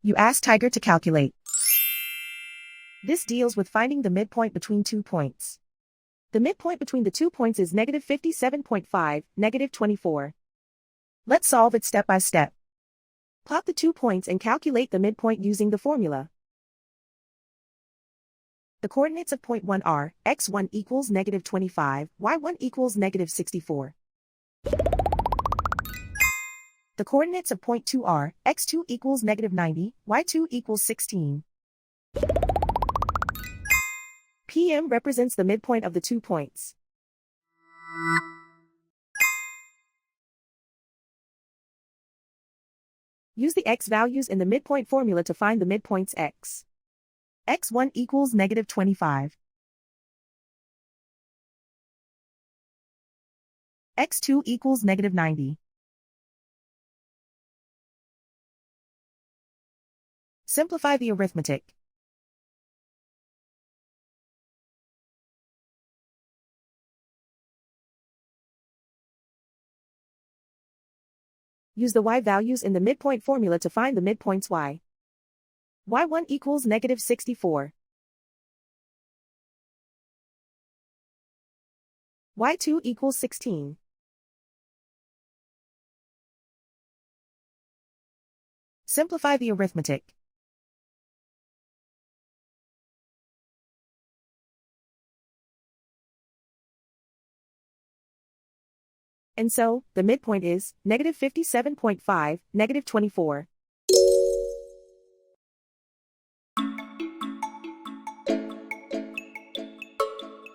You ask Tiger to calculate. This deals with finding the midpoint between 2 points. The midpoint between the 2 points is negative 57.5, negative 24. Let's solve it step by step. Plot the 2 points and calculate the midpoint using the formula. The coordinates of point 1 are, x1 equals negative 25, y1 equals negative 64. The coordinates of point 2 are, x2 equals negative 90, y2 equals 16. PM represents the midpoint of the 2 points. Use the x values in the midpoint formula to find the midpoints x. x1 equals negative 25. x2 equals negative 90. Simplify the arithmetic. Use the y values in the midpoint formula to find the midpoints y. y1 equals negative 64. y2 equals 16. Simplify the arithmetic. And so, the midpoint is, negative 57.5, negative 24.